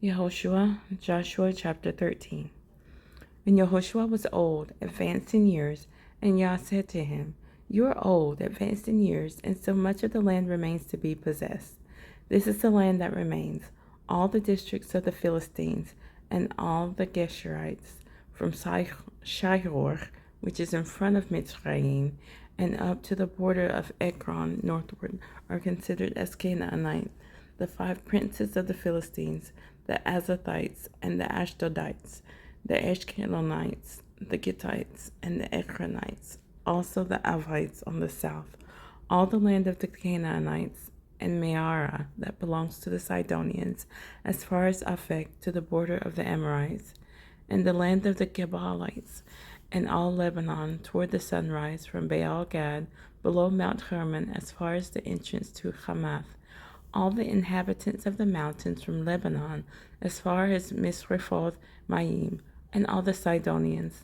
Yehoshua, Joshua chapter 13. When Yehoshua was old, advanced in years, and Yah said to him, "You are old, advanced in years, and so much of the land remains to be possessed. This is the land that remains, all the districts of the Philistines, and all the Geshurites, from Shihor, which is in front of Mitzrayim, and up to the border of Ekron northward, are considered as Canaanites. The 5 princes of the Philistines, the Azathites and the Ashdodites, the Ashkelonites, the Gittites, and the Ekronites, also the Avites on the south, all the land of the Canaanites, and Meara, that belongs to the Sidonians, as far as Aphek, to the border of the Amorites, and the land of the Gebalites, and all Lebanon toward the sunrise, from Baal Gad, below Mount Hermon, as far as the entrance to Hamath, all the inhabitants of the mountains from Lebanon, as far as Misrephoth Maim, and all the Sidonians.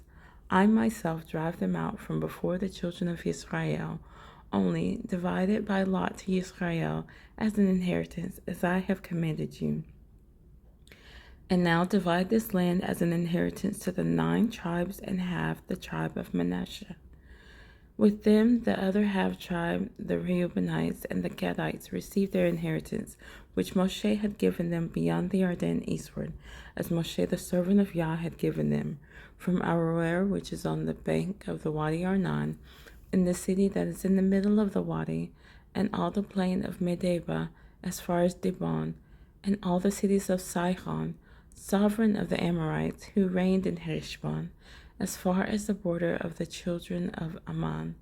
I myself drive them out from before the children of Israel, only divide it by lot to Israel as an inheritance, as I have commanded you. And now divide this land as an inheritance to the 9 tribes and half the tribe of Manasseh. With them, the other half tribe, the Reubenites and the Gadites, received their inheritance, which Moshe had given them beyond the Jordan eastward, as Moshe the servant of Yah had given them, from Aroer, which is on the bank of the Wadi Arnon, in the city that is in the middle of the Wadi, and all the plain of Medeba, as far as Dibon, and all the cities of Sihon, sovereign of the Amorites, who reigned in Heshbon, as far as the border of the children of Ammon,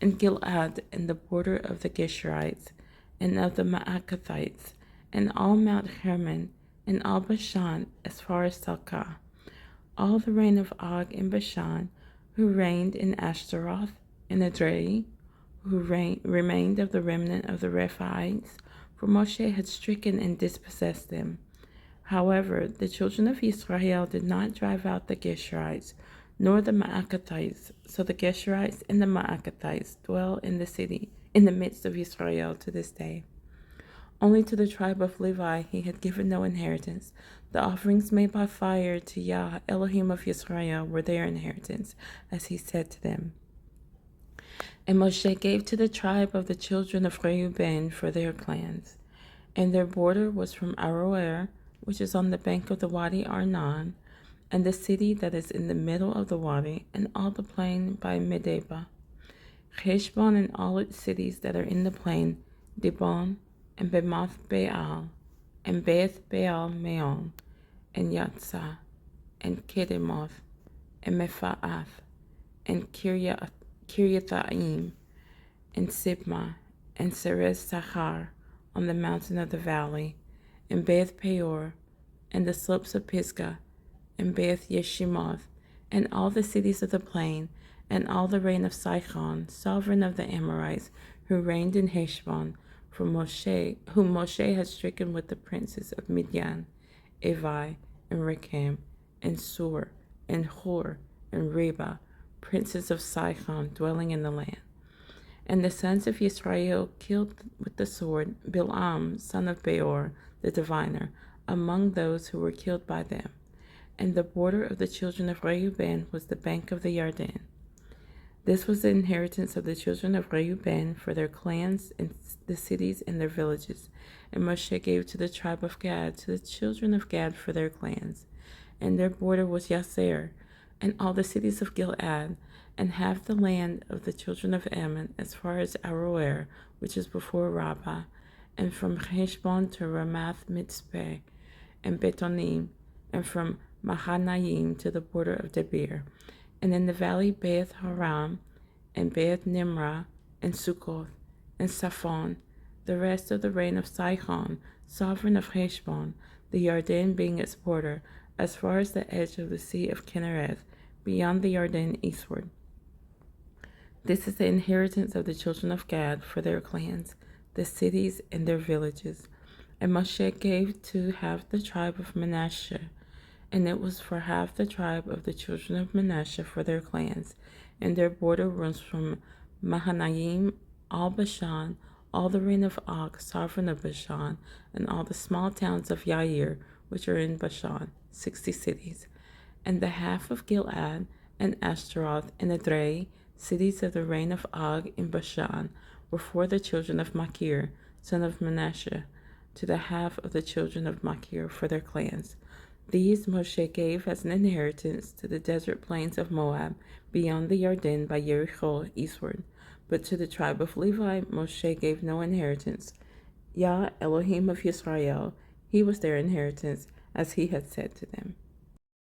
and Gilead, and the border of the Geshurites, and of the Maacathites, and all Mount Hermon, and all Bashan, as far as Salcah, all the reign of Og in Bashan, who reigned in Ashtaroth, and Edrei, who remained of the remnant of the Rephaites, for Moshe had stricken and dispossessed them. However, the children of Israel did not drive out the Geshurites, nor the Maacathites. So the Geshurites and the Maacathites dwell in the city, in the midst of Israel to this day. Only to the tribe of Levi he had given no inheritance. The offerings made by fire to Yah, Elohim of Israel, were their inheritance, as he said to them. And Moshe gave to the tribe of the children of Reuben for their clans. And their border was from Aroer, which is on the bank of the Wadi Arnon, and the city that is in the middle of the Wadi, and all the plain by Medeba, Heshbon and all its cities that are in the plain, Dibon, and Bemoth Baal, and Beth Baal Meon, and Yatzah, and Kedemoth, and Mephaath, and Kiryathaim, and Sibmah, and Seres Sachar, on the mountain of the valley, and Beth Peor, and the slopes of Pisgah, and Beth Yeshimoth, and all the cities of the plain, and all the reign of Sihon, sovereign of the Amorites, who reigned in Heshbon, whom Moshe had stricken with the princes of Midian, Evi, and Rechem, and Sur, and Hor, and Reba, princes of Sihon, dwelling in the land. And the sons of Israel killed with the sword Bil'am, son of Beor, the diviner, among those who were killed by them. And the border of the children of Reuben was the bank of the Jordan. This was the inheritance of the children of Reuben for their clans and the cities and their villages. And Moshe gave to the tribe of Gad, to the children of Gad for their clans. And their border was Yaser, and all the cities of Gilead, and half the land of the children of Ammon, as far as Aroer, which is before Rabbah, and from Heshbon to Ramath Mitzpeh, and Betonim, and from Mahanaim to the border of Debir, and in the valley Beth Haram, and Beth Nimrah, and Sukkoth, and Saphon, the rest of the reign of Sihon, sovereign of Heshbon, the Jordan being its border, as far as the edge of the sea of Kinnereth, beyond the Jordan eastward. This is the inheritance of the children of Gad for their clans, the cities and their villages. And Moshe gave to half the tribe of Manasseh, and it was for half the tribe of the children of Manasseh for their clans, and their border runs from Mahanaim, all Bashan, all the reign of Og, sovereign of Bashan, and all the small towns of Yair, which are in Bashan, 60 cities, and the half of Gilead, and Ashtaroth, and Edrei, cities of the reign of Og in Bashan, were for the children of Machir, son of Manasseh, to the half of the children of Machir for their clans. These Moshe gave as an inheritance to the desert plains of Moab, beyond the Jordan by Jericho eastward. But to the tribe of Levi Moshe gave no inheritance. Yah, Elohim of Yisrael, he was their inheritance, as he had said to them.